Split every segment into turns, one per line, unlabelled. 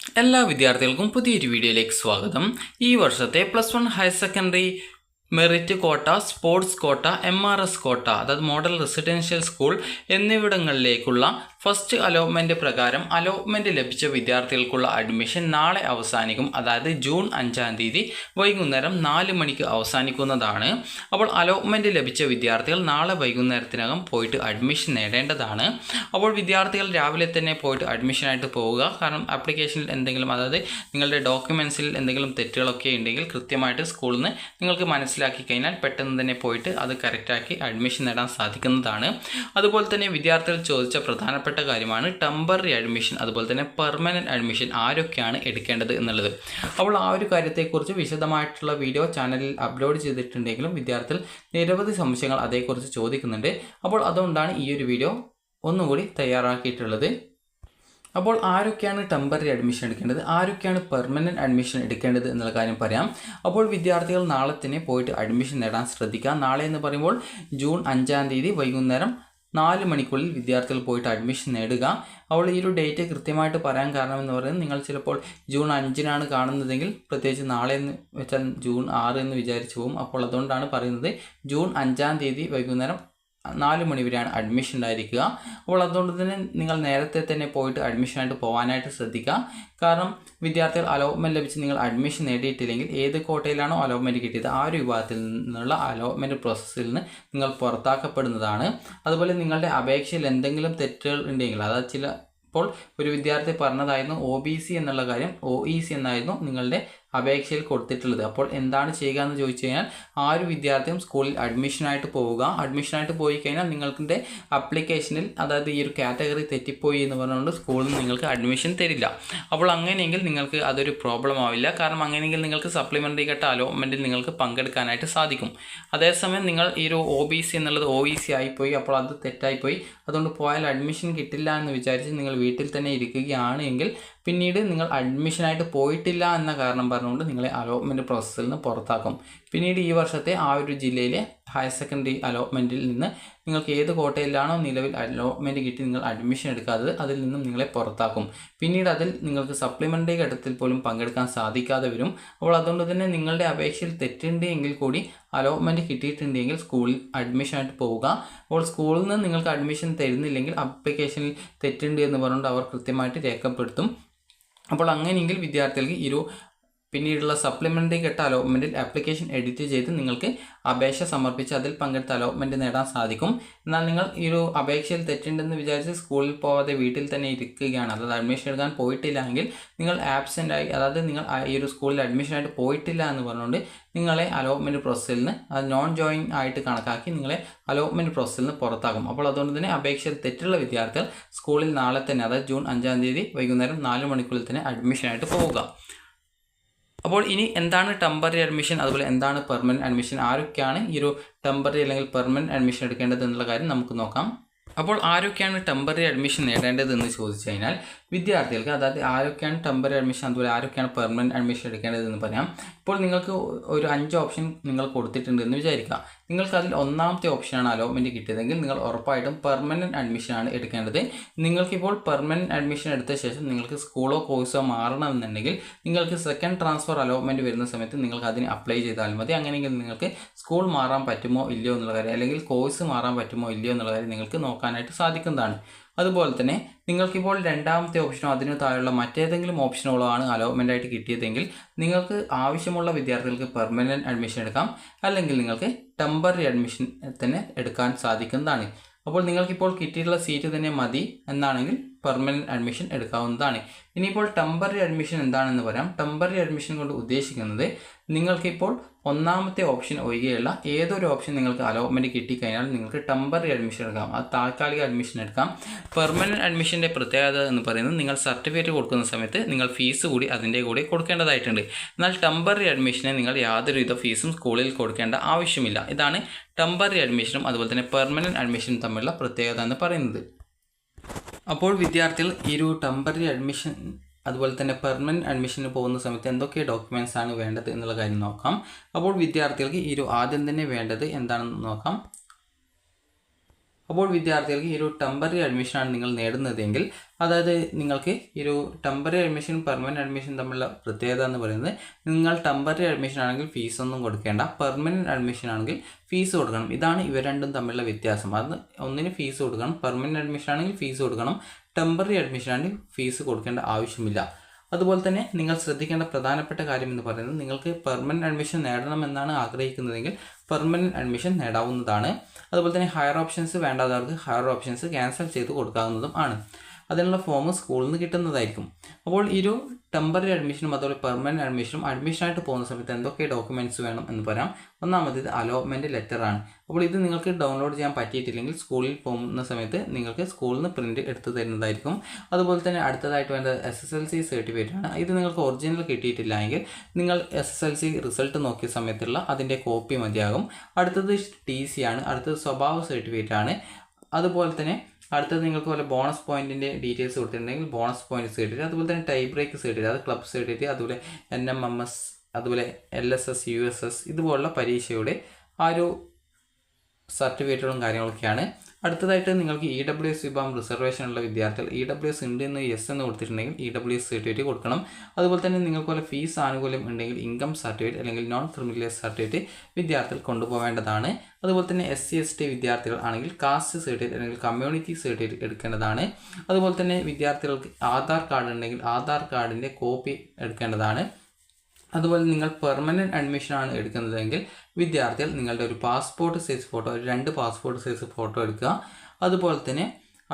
എല്ലാ വിദ്യാർത്ഥികൾക്കും പുതിയൊരു വീഡിയോയിലേക്ക് സ്വാഗതം. ഈ വർഷത്തെ +1 higher secondary merit quota, sports quota, MRS quota അതായത് മോഡൽ റെസിഡൻഷ്യൽ സ്കൂൾ എന്നിവിടങ്ങളിലേക്കുള്ള ഫസ്റ്റ് അലോട്ട്മെൻറ്റ് പ്രകാരം അലോട്ട്മെൻറ്റ് ലഭിച്ച വിദ്യാർത്ഥികൾക്കുള്ള അഡ്മിഷൻ നാളെ അവസാനിക്കും. അതായത് ജൂൺ 5-ാം തീയതി വൈകുന്നേരം 4 മണിക്ക് അവസാനിക്കുന്നതാണ്. അപ്പോൾ അലോട്ട്മെൻറ്റ് ലഭിച്ച വിദ്യാർത്ഥികൾ നാളെ വൈകുന്നേരത്തിനകം പോയിട്ട് അഡ്മിഷൻ നേടേണ്ടതാണ്. അപ്പോൾ വിദ്യാർത്ഥികൾ രാവിലെ തന്നെ പോയിട്ട് അഡ്മിഷനായിട്ട് പോവുക. കാരണം ആപ്ലിക്കേഷനിൽ എന്തെങ്കിലും, അതായത് നിങ്ങളുടെ ഡോക്യുമെൻസിൽ എന്തെങ്കിലും തെറ്റുകളൊക്കെ ഉണ്ടെങ്കിൽ കൃത്യമായിട്ട് സ്കൂളിൽ നിന്ന് നിങ്ങൾക്ക് മനസ്സിലാക്കി കഴിഞ്ഞാൽ പെട്ടെന്ന് തന്നെ പോയിട്ട് അത് കറക്റ്റാക്കി അഡ്മിഷൻ നേടാൻ സാധിക്കുന്നതാണ്. അതുപോലെ തന്നെ വിദ്യാർത്ഥികൾ ചോദിച്ച പ്രധാനപ്പെട്ട കാര്യമാണ് ടെമ്പററി അഡ്മിഷൻ അതുപോലെ തന്നെ പെർമനൻറ്റ് അഡ്മിഷൻ ആരൊക്കെയാണ് എടുക്കേണ്ടത് എന്നുള്ളത്. അപ്പോൾ ആ ഒരു കാര്യത്തെക്കുറിച്ച് വിശദമായിട്ടുള്ള വീഡിയോ ചാനലിൽ അപ്ലോഡ് ചെയ്തിട്ടുണ്ടെങ്കിലും വിദ്യാർത്ഥികൾ നിരവധി സംശയങ്ങൾ അതേക്കുറിച്ച് ചോദിക്കുന്നുണ്ട്. അപ്പോൾ അതുകൊണ്ടാണ് ഈ ഒരു വീഡിയോ ഒന്നുകൂടി തയ്യാറാക്കിയിട്ടുള്ളത്. അപ്പോൾ ആരൊക്കെയാണ് ടെമ്പററി അഡ്മിഷൻ എടുക്കേണ്ടത്, ആരൊക്കെയാണ് പെർമനൻറ്റ് അഡ്മിഷൻ എടുക്കേണ്ടത് എന്നുള്ള കാര്യം പറയാം. അപ്പോൾ വിദ്യാർത്ഥികൾ നാളെ തന്നെ പോയിട്ട് അഡ്മിഷൻ നേടാൻ ശ്രദ്ധിക്കുക. നാളെ എന്ന് പറയുമ്പോൾ ജൂൺ 5-ാം തീയതി വൈകുന്നേരം 4 മണിക്കുള്ളിൽ വിദ്യാർത്ഥികൾ പോയിട്ട് അഡ്മിഷൻ നേടുക. അപ്പോൾ ഈ ഒരു ഡേറ്റ് കൃത്യമായിട്ട് പറയാൻ കാരണം എന്ന് പറയുന്നത്, നിങ്ങൾ ചിലപ്പോൾ ജൂൺ 5-നാണ് കാണുന്നതെങ്കിൽ പ്രത്യേകിച്ച് നാളെ എന്ന് വെച്ചാൽ ജൂൺ 6 എന്ന് വിചാരിച്ചു പോകും. അപ്പോൾ അതുകൊണ്ടാണ് പറയുന്നത് ജൂൺ 5-ാം തീയതി വൈകുന്നേരം 4 മണി വരെയാണ് അഡ്മിഷൻ ഉണ്ടായിരിക്കുക. അപ്പോൾ അതുകൊണ്ട് തന്നെ നിങ്ങൾ നേരത്തെ തന്നെ പോയിട്ട് അഡ്മിഷനായിട്ട് പോകാനായിട്ട് ശ്രദ്ധിക്കുക. കാരണം വിദ്യാർത്ഥികൾ അലോട്ട്മെൻറ്റ് ലഭിച്ച് നിങ്ങൾ അഡ്മിഷൻ നേടിയിട്ടില്ലെങ്കിൽ ഏത് കോട്ടയിലാണോ അലോട്ട്മെൻറ്റ് കിട്ടിയത് ആ ഒരു വിഭാഗത്തിൽ നിന്നുള്ള അലോട്ട്മെൻറ്റ് പ്രോസസ്സിൽ നിന്ന് നിങ്ങൾ പുറത്താക്കപ്പെടുന്നതാണ്. അതുപോലെ നിങ്ങളുടെ അപേക്ഷയിൽ എന്തെങ്കിലും തെറ്റുകൾ ഉണ്ടെങ്കിൽ, അതായത് ഇപ്പോൾ ഒരു വിദ്യാർത്ഥി പറഞ്ഞതായിരുന്നു OBC എന്നുള്ള കാര്യം OEC എന്നായിരുന്നു നിങ്ങളുടെ അപേക്ഷയിൽ കൊടുത്തിട്ടുള്ളത്. അപ്പോൾ എന്താണ് ചെയ്യുക എന്ന് ചോദിച്ചു കഴിഞ്ഞാൽ ആ ഒരു വിദ്യാർത്ഥിയും സ്കൂളിൽ അഡ്മിഷനായിട്ട് പോവുക. അഡ്മിഷനായിട്ട് പോയി കഴിഞ്ഞാൽ നിങ്ങളുടെ അപ്ലിക്കേഷനിൽ, അതായത് ഈ ഒരു കാറ്റഗറി തെറ്റിപ്പോയി എന്ന് പറഞ്ഞുകൊണ്ട് സ്കൂളിൽ നിന്ന് നിങ്ങൾക്ക് അഡ്മിഷൻ തരില്ല. അപ്പോൾ അങ്ങനെയെങ്കിൽ നിങ്ങൾക്ക് അതൊരു പ്രോബ്ലം ആവില്ല. കാരണം അങ്ങനെയെങ്കിൽ നിങ്ങൾക്ക് സപ്ലിമെൻ്ററി ഘട്ട അലോട്ട്മെൻറ്റിൽ നിങ്ങൾക്ക് പങ്കെടുക്കാനായിട്ട് സാധിക്കും. അതേസമയം നിങ്ങൾ ഈ ഒരു OBC എന്നുള്ളത് OEC ആയിപ്പോയി, അപ്പോൾ അത് തെറ്റായിപ്പോയി, അതുകൊണ്ട് പോയാൽ അഡ്മിഷൻ കിട്ടില്ല എന്ന് വിചാരിച്ച് നിങ്ങൾ വീട്ടിൽ തന്നെ ഇരിക്കുകയാണ് എങ്കിൽ പിന്നീട് നിങ്ങൾ അഡ്മിഷനായിട്ട് പോയിട്ടില്ല എന്ന കാരണം പറഞ്ഞുകൊണ്ട് നിങ്ങളെ അലോട്ട്മെൻറ്റ് പ്രോസസ്സിൽ നിന്ന് പുറത്താക്കും. പിന്നീട് ഈ വർഷത്തെ ആ ഒരു ജില്ലയിലെ ഹയർ സെക്കൻഡറി അലോട്ട്മെൻറ്റിൽ നിന്ന് നിങ്ങൾക്ക് ഏത് കോട്ടയിലാണോ നിലവിൽ അലോട്ട്മെൻറ്റ് കിട്ടി നിങ്ങൾ അഡ്മിഷൻ എടുക്കാത്തത് അതിൽ നിന്നും നിങ്ങളെ പുറത്താക്കും. പിന്നീട് അതിൽ നിങ്ങൾക്ക് സപ്ലിമെൻ്ററി ഘട്ടത്തിൽ പോലും പങ്കെടുക്കാൻ സാധിക്കാതെ വരും. അപ്പോൾ അതുകൊണ്ട് തന്നെ നിങ്ങളുടെ അപേക്ഷയിൽ തെറ്റുണ്ട് എങ്കിൽ കൂടി അലോട്ട്മെൻറ്റ് കിട്ടിയിട്ടുണ്ടെങ്കിൽ സ്കൂളിൽ അഡ്മിഷനായിട്ട് പോവുക. അപ്പോൾ സ്കൂളിൽ നിന്ന് നിങ്ങൾക്ക് അഡ്മിഷൻ തരുന്നില്ലെങ്കിൽ അപ്ലിക്കേഷനിൽ തെറ്റുണ്ട് എന്ന് പറഞ്ഞുകൊണ്ട് അവർ കൃത്യമായിട്ട് രേഖപ്പെടുത്തും. അപ്പോൾ അങ്ങനെയെങ്കിൽ വിദ്യാർത്ഥികൾക്ക് ഈ ഒരു പിന്നീടുള്ള സപ്ലിമെൻ്ററി ഘട്ട അലോട്ട്മെൻറ്റിൽ ആപ്ലിക്കേഷൻ എഡിറ്റ് ചെയ്ത് നിങ്ങൾക്ക് അപേക്ഷ സമർപ്പിച്ച് അതിൽ പങ്കെടുത്ത് അലോട്ട്മെൻറ്റ് നേടാൻ സാധിക്കും. എന്നാൽ നിങ്ങൾ ഈ ഒരു അപേക്ഷയിൽ തെറ്റുണ്ടെന്ന് വിചാരിച്ച് സ്കൂളിൽ പോകാതെ വീട്ടിൽ തന്നെ ഇരിക്കുകയാണ്, അതായത് അഡ്മിഷൻ എടുക്കാൻ പോയിട്ടില്ല എങ്കിൽ നിങ്ങൾ ആബ്സെൻ്റായി, അതായത് നിങ്ങൾ ഈ ഒരു സ്കൂളിൽ അഡ്മിഷനായിട്ട് പോയിട്ടില്ല എന്ന് പറഞ്ഞുകൊണ്ട് നിങ്ങളെ അലോട്ട്മെൻറ്റ് പ്രോസസ്സിൽ നിന്ന്, അത് നോൺ ജോയിൻ ആയിട്ട് കണക്കാക്കി നിങ്ങളെ അലോട്ട്മെൻറ്റ് പ്രോസസ്സിൽ നിന്ന് പുറത്താക്കും. അപ്പോൾ അതുകൊണ്ട് തന്നെ അപേക്ഷയിൽ തെറ്റുള്ള വിദ്യാർത്ഥികൾ സ്കൂളിൽ നാളെ തന്നെ, അതായത് ജൂൺ 5-ാം തീയതി വൈകുന്നേരം 4 മണിക്കുള്ളിൽ തന്നെ അഡ്മിഷനായിട്ട് പോവുക. അപ്പോൾ ഇനി എന്താണ് ടെമ്പററി അഡ്മിഷൻ, അതുപോലെ എന്താണ് പെർമനൻറ്റ് അഡ്മിഷൻ, ആരൊക്കെയാണ് ഈ ഒരു ടെമ്പററി അല്ലെങ്കിൽ പെർമനൻറ്റ് അഡ്മിഷൻ എടുക്കേണ്ടത് എന്നുള്ള കാര്യം നമുക്ക് നോക്കാം. അപ്പോൾ ആരൊക്കെയാണ് ടെമ്പററി അഡ്മിഷൻ നേടേണ്ടതെന്ന് ചോദിച്ചു കഴിഞ്ഞാൽ വിദ്യാർത്ഥികൾക്ക്, അതായത് ആരൊക്കെയാണ് ടെമ്പററി അഡ്മിഷൻ അതുപോലെ ആരൊക്കെയാണ് പെർമനൻറ്റ് അഡ്മിഷൻ എടുക്കേണ്ടതെന്ന് പറയാം. ഇപ്പോൾ നിങ്ങൾക്ക് ഒരു 5 ഓപ്ഷൻ നിങ്ങൾ കൊടുത്തിട്ടുണ്ട് എന്ന് വിചാരിക്കുക. നിങ്ങൾക്ക് അതിൽ 1ാമത്തെ ഓപ്ഷനാണ് അലോട്ട്മെൻറ്റ് കിട്ടിയതെങ്കിൽ നിങ്ങൾ ഉറപ്പായിട്ടും പെർമനൻറ്റ് അഡ്മിഷനാണ് എടുക്കേണ്ടത്. നിങ്ങൾക്കിപ്പോൾ പെർമനൻറ്റ് അഡ്മിഷൻ എടുത്ത ശേഷം നിങ്ങൾക്ക് സ്കൂളോ കോഴ്സോ മാറണമെന്നുണ്ടെങ്കിൽ നിങ്ങൾക്ക് സെക്കൻഡ് ട്രാൻസ്ഫർ അലോട്ട്മെൻറ്റ് വരുന്ന സമയത്ത് നിങ്ങൾക്ക് അതിന് അപ്ലൈ ചെയ്താൽ മതി. അങ്ങനെയെങ്കിൽ നിങ്ങൾക്ക് സ്കൂൾ മാറാൻ പറ്റുമോ ഇല്ലയോ എന്നുള്ള കാര്യം, അല്ലെങ്കിൽ കോഴ്സ് മാറാൻ പറ്റുമോ ഇല്ലയോ എന്നുള്ള കാര്യം നിങ്ങൾക്ക് നോക്കാനായിട്ട് സാധിക്കുന്നതാണ്. അതുപോലെ തന്നെ നിങ്ങൾക്കിപ്പോൾ 2ാമത്തെ ഓപ്ഷനോ അതിന് താഴെയുള്ള മറ്റേതെങ്കിലും ഓപ്ഷനുകളോ ആണ് അലോട്ട്മെൻ്റ് ആയിട്ട് കിട്ടിയതെങ്കിൽ നിങ്ങൾക്ക് ആവശ്യമുള്ള വിദ്യാർത്ഥികൾക്ക് പെർമനൻറ്റ് അഡ്മിഷൻ എടുക്കാം, അല്ലെങ്കിൽ നിങ്ങൾക്ക് ടെമ്പററി അഡ്മിഷൻ തന്നെ എടുക്കാൻ സാധിക്കുന്നതാണ്. അപ്പോൾ നിങ്ങൾക്കിപ്പോൾ കിട്ടിയിട്ടുള്ള സീറ്റ് തന്നെ മതി എന്നാണെങ്കിൽ പെർമനൻറ്റ് അഡ്മിഷൻ എടുക്കാവുന്നതാണ്. ഇനിയിപ്പോൾ ടെമ്പററി അഡ്മിഷൻ എന്താണെന്ന് പറയാം. ടെമ്പററി അഡ്മിഷൻ കൊണ്ട് ഉദ്ദേശിക്കുന്നത് നിങ്ങൾക്കിപ്പോൾ 1ാമത്തെ ഓപ്ഷൻ ഒഴികെയുള്ള ഏതൊരു ഓപ്ഷൻ നിങ്ങൾക്ക് അലോട്ട്മെൻറ്റ് കിട്ടിക്കഴിഞ്ഞാൽ നിങ്ങൾക്ക് ടെമ്പററി അഡ്മിഷൻ എടുക്കാം, അത് താൽക്കാലിക അഡ്മിഷൻ എടുക്കാം. പെർമനൻറ്റ് അഡ്മിഷൻ്റെ പ്രത്യേകത എന്ന് പറയുന്നത് നിങ്ങൾ സർട്ടിഫിക്കറ്റ് കൊടുക്കുന്ന സമയത്ത് നിങ്ങൾ ഫീസ് കൂടി അതിൻ്റെ കൂടെ കൊടുക്കേണ്ടതായിട്ടുണ്ട്. എന്നാൽ ടെമ്പററി അഡ്മിഷന് നിങ്ങൾ യാതൊരുവിധ ഫീസും സ്കൂളിൽ കൊടുക്കേണ്ട ആവശ്യമില്ല. ഇതാണ് ടെമ്പററി അഡ്മിഷനും അതുപോലെ തന്നെ പെർമനൻറ്റ് അഡ്മിഷനും തമ്മിലുള്ള പ്രത്യേകത എന്ന് പറയുന്നത്. അപ്പോൾ വിദ്യാർത്ഥികൾ ഈ ഒരു ടെമ്പററി അഡ്മിഷൻ അതുപോലെ തന്നെ പെർമനൻറ്റ് അഡ്മിഷന് പോകുന്ന സമയത്ത് എന്തൊക്കെ ഡോക്യുമെൻറ്റ്സ് ആണ് വേണ്ടത് എന്നുള്ള കാര്യം നോക്കാം. അപ്പോൾ വിദ്യാർത്ഥികൾക്ക് ഈ ഒരു ആദ്യം തന്നെ വേണ്ടത് എന്താണെന്ന് നോക്കാം. അപ്പോൾ വിദ്യാർത്ഥികൾക്ക് ഈ ഒരു ടെമ്പററി അഡ്മിഷനാണ് നിങ്ങൾ നേടുന്നതെങ്കിൽ, അതായത് നിങ്ങൾക്ക് ഈ ഒരു ടെമ്പററി അഡ്മിഷൻ പെർമനൻറ്റ് അഡ്മിഷൻ തമ്മിലുള്ള പ്രത്യേകത എന്ന് പറയുന്നത്, നിങ്ങൾ ടെമ്പററി അഡ്മിഷൻ ആണെങ്കിൽ ഫീസൊന്നും കൊടുക്കേണ്ട, പെർമനൻറ്റ് അഡ്മിഷൻ ആണെങ്കിൽ ഫീസ് കൊടുക്കണം. ഇതാണ് ഇവ രണ്ടും തമ്മിലുള്ള വ്യത്യാസം. അത് ഒന്നിന് ഫീസ് കൊടുക്കണം, പെർമനൻറ്റ് അഡ്മിഷൻ ആണെങ്കിൽ ഫീസ് കൊടുക്കണം, ടെമ്പററി അഡ്മിഷൻ ആണെങ്കിൽ ഫീസ് കൊടുക്കേണ്ട ആവശ്യമില്ല. അതുപോലെ തന്നെ നിങ്ങൾ ശ്രദ്ധിക്കേണ്ട പ്രധാനപ്പെട്ട കാര്യം എന്ന് പറയുന്നത്, നിങ്ങൾക്ക് പെർമനൻറ്റ് അഡ്മിഷൻ നേടണമെന്നാണ് ആഗ്രഹിക്കുന്നതെങ്കിൽ പെർമനൻറ്റ് അഡ്മിഷൻ നേടാവുന്നതാണ്. അതുപോലെ തന്നെ ഹയർ ഓപ്ഷൻസ് വേണ്ടാത്തവർക്ക് ഹയർ ഓപ്ഷൻസ് ക്യാൻസൽ ചെയ്ത് കൊടുക്കാവുന്നതും ആണ്. അതിനുള്ള ഫോം സ്കൂളിൽ നിന്ന് കിട്ടുന്നതായിരിക്കും. അപ്പോൾ ഈ ഒരു ടെമ്പററി അഡ്മിഷനും അതുപോലെ പെർമനൻറ്റ് അഡ്മിഷനും അഡ്മിഷനായിട്ട് പോകുന്ന സമയത്ത് എന്തൊക്കെ ഡോക്യുമെൻറ്റ്സ് വേണം എന്ന് പറയാം. ഒന്നാമത്തേത് അലോട്ട്മെൻറ്റ് ലെറ്ററാണ്. അപ്പോൾ ഇത് നിങ്ങൾക്ക് ഡൗൺലോഡ് ചെയ്യാൻ പറ്റിയിട്ടില്ലെങ്കിൽ സ്കൂളിൽ പോകുന്ന സമയത്ത് നിങ്ങൾക്ക് സ്കൂളിൽ നിന്ന് പ്രിൻറ്റ് എടുത്ത് തരുന്നതായിരിക്കും. അതുപോലെ തന്നെ അടുത്തതായിട്ട് വേണ്ടത് SSLC സർട്ടിഫിക്കറ്റ് ആണ്. ഇത് നിങ്ങൾക്ക് ഒറിജിനൽ കിട്ടിയിട്ടില്ല എങ്കിൽ നിങ്ങൾ SSLC റിസൾട്ട് നോക്കിയ സമയത്തുള്ള അതിൻ്റെ കോപ്പി മതിയാകും. അടുത്തത് TC ആണ്. അടുത്തത് സ്വഭാവ സർട്ടിഫിക്കറ്റ് ആണ്. അതുപോലെ തന്നെ അടുത്തത് നിങ്ങൾക്ക് പോലെ ബോണസ് പോയിന്റിൻ്റെ ഡീറ്റെയിൽസ് കൊടുത്തിട്ടുണ്ടെങ്കിൽ ബോണസ് പോയിന്റ് സർട്ടിഫിക്കറ്റ്, അതുപോലെ തന്നെ ടൈ ബ്രേക്ക് സർട്ടിഫിക്കറ്റ്, അത് ക്ലബ് സർട്ടിഫിക്കറ്റ്, അതുപോലെ NMMS, അതുപോലെ LSS, USS ഇതുപോലുള്ള പരീക്ഷയുടെ ആ ഒരു സർട്ടിഫിക്കറ്റുകളും കാര്യങ്ങളൊക്കെയാണ്. അടുത്തതായിട്ട് നിങ്ങൾക്ക് EWS വിഭാഗം റിസർവേഷൻ ഉള്ള വിദ്യാർത്ഥികൾ EWS ഉണ്ട് എന്ന് യെസ് എന്ന് കൊടുത്തിട്ടുണ്ടെങ്കിൽ EWS സർട്ടിഫിക്കറ്റ് കൊടുക്കണം. അതുപോലെ തന്നെ നിങ്ങൾക്ക് പോലെ ഫീസ് ആനുകൂല്യം ഉണ്ടെങ്കിൽ ഇൻകം സർട്ടിഫിക്കറ്റ് അല്ലെങ്കിൽ നോൺ ക്രിമിനൽ സർട്ടിഫിക്കറ്റ് വിദ്യാർത്ഥികൾ കൊണ്ടുപോകേണ്ടതാണ്. അതുപോലെ തന്നെ SC ST വിദ്യാർത്ഥികൾ ആണെങ്കിൽ കാസ്റ്റ് സർട്ടിഫിക്കറ്റ് അല്ലെങ്കിൽ കമ്മ്യൂണിറ്റി സർട്ടിഫിക്കറ്റ് എടുക്കേണ്ടതാണ്. അതുപോലെ തന്നെ വിദ്യാർത്ഥികൾക്ക് ആധാർ കാർഡ് ഉണ്ടെങ്കിൽ ആധാർ കാർഡിൻ്റെ കോപ്പി എടുക്കേണ്ടതാണ്. അതുപോലെ നിങ്ങൾ പെർമനൻറ്റ് അഡ്മിഷനാണ് എടുക്കുന്നതെങ്കിൽ വിദ്യാർത്ഥികൾ നിങ്ങളുടെ ഒരു passport size photo, 2 passport size photo എടുക്കുക. അതുപോലെ തന്നെ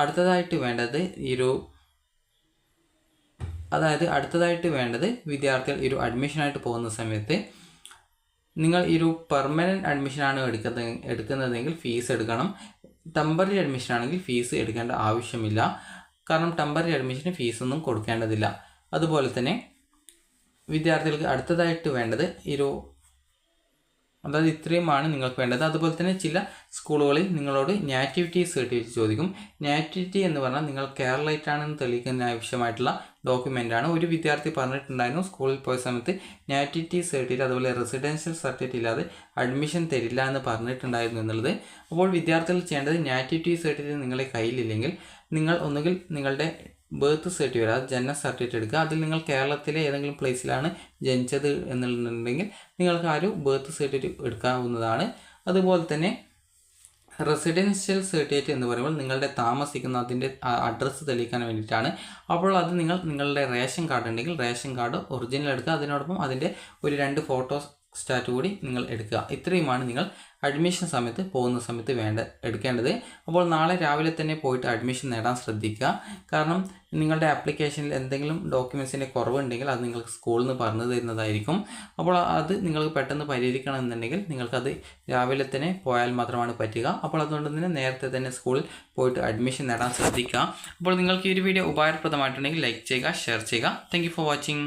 അടുത്തതായിട്ട് വേണ്ടത് വിദ്യാർത്ഥികൾ ഈ ഒരു അഡ്മിഷനായിട്ട് പോകുന്ന സമയത്ത് നിങ്ങൾ ഈ ഒരു പെർമനൻറ്റ് അഡ്മിഷനാണ് എടുക്കുന്നതെങ്കിൽ ഫീസ് എടുക്കണം. ടെമ്പററി അഡ്മിഷൻ ആണെങ്കിൽ ഫീസ് എടുക്കേണ്ട ആവശ്യമില്ല. കാരണം ടെമ്പററി അഡ്മിഷന് ഫീസൊന്നും കൊടുക്കേണ്ടതില്ല. അതുപോലെ തന്നെ വിദ്യാർത്ഥികൾക്ക് അടുത്തതായിട്ട് വേണ്ടത് അതായത് ഇത്രയുമാണ് നിങ്ങൾക്ക് വേണ്ടത്. അതുപോലെ തന്നെ ചില സ്കൂളുകളിൽ നിങ്ങളോട് നാറ്റിവിറ്റി സർട്ടിഫിക്കറ്റ് ചോദിക്കും. നാറ്റിവിറ്റി എന്ന് പറഞ്ഞാൽ നിങ്ങൾ കേരളൈറ്റ് ആണെന്ന് തെളിയിക്കുന്ന ആവശ്യമായിട്ടുള്ള ഡോക്യുമെൻ്റാണ്. ഒരു വിദ്യാർത്ഥി പറഞ്ഞിട്ടുണ്ടായിരുന്നു സ്കൂളിൽ പോയ സമയത്ത് നാറ്റിവിറ്റി സർട്ടിഫിക്കറ്റ് അതുപോലെ റെസിഡൻഷ്യൽ സർട്ടിഫിക്കറ്റ് ഇല്ലാതെ അഡ്മിഷൻ തരില്ല എന്ന് പറഞ്ഞിട്ടുണ്ടായിരുന്നു എന്നുള്ളത്. അപ്പോൾ വിദ്യാർത്ഥികൾ ചെയ്യേണ്ടത് നാറ്റിവിറ്റി സർട്ടിഫിക്കറ്റ് നിങ്ങളുടെ കയ്യിലില്ലെങ്കിൽ നിങ്ങൾ ഒന്നുകിൽ നിങ്ങളുടെ ബർത്ത് സർട്ടിഫിക്കറ്റ്, അത് ജനന സർട്ടിഫിക്കറ്റ് എടുക്കുക. അതിൽ നിങ്ങൾ കേരളത്തിലെ ഏതെങ്കിലും പ്ലേസിലാണ് ജനിച്ചത് എന്നുണ്ടെങ്കിൽ നിങ്ങൾക്ക് ആ ഒരു ബർത്ത് സർട്ടിഫിക്കറ്റ് എടുക്കാവുന്നതാണ്. അതുപോലെ തന്നെ റെസിഡൻഷ്യൽ സർട്ടിഫിക്കറ്റ് എന്ന് പറയുമ്പോൾ നിങ്ങളുടെ താമസിക്കുന്ന അതിൻ്റെ അഡ്രസ്സ് തെളിയിക്കാൻ വേണ്ടിയിട്ടാണ്. അപ്പോൾ അത് നിങ്ങളുടെ റേഷൻ കാർഡ് ഉണ്ടെങ്കിൽ റേഷൻ കാർഡ് ഒറിജിനൽ എടുക്കുക. അതിനോടൊപ്പം അതിൻ്റെ ഒരു 2 ഫോട്ടോസ് സ്റ്റാറ്റ് കൂടി നിങ്ങൾ എടുക്കുക. ഇത്രയുമാണ് നിങ്ങൾ അഡ്മിഷൻ സമയത്ത് പോകുന്ന സമയത്ത് എടുക്കേണ്ടത്. അപ്പോൾ നാളെ രാവിലെ തന്നെ പോയിട്ട് അഡ്മിഷൻ നേടാൻ ശ്രദ്ധിക്കുക. കാരണം നിങ്ങളുടെ ആപ്ലിക്കേഷനിൽ എന്തെങ്കിലും ഡോക്യുമെൻറ്റ്സിൻ്റെ കുറവുണ്ടെങ്കിൽ അത് നിങ്ങൾക്ക് സ്കൂളിൽ നിന്ന് പറഞ്ഞു തരുന്നതായിരിക്കും. അപ്പോൾ അത് നിങ്ങൾക്ക് പെട്ടെന്ന് പരിഹരിക്കണമെന്നുണ്ടെങ്കിൽ നിങ്ങൾക്കത് രാവിലെ തന്നെ പോയാൽ മാത്രമാണ് പറ്റുക. അപ്പോൾ അതുകൊണ്ട് തന്നെ നേരത്തെ തന്നെ സ്കൂളിൽ പോയിട്ട് അഡ്മിഷൻ നേടാൻ ശ്രദ്ധിക്കുക. അപ്പോൾ നിങ്ങൾക്ക് ഈ ഒരു വീഡിയോ ഉപകാരപ്രദമായിട്ടുണ്ടെങ്കിൽ ലൈക്ക് ചെയ്യുക, ഷെയർ ചെയ്യുക. Thank you for watching.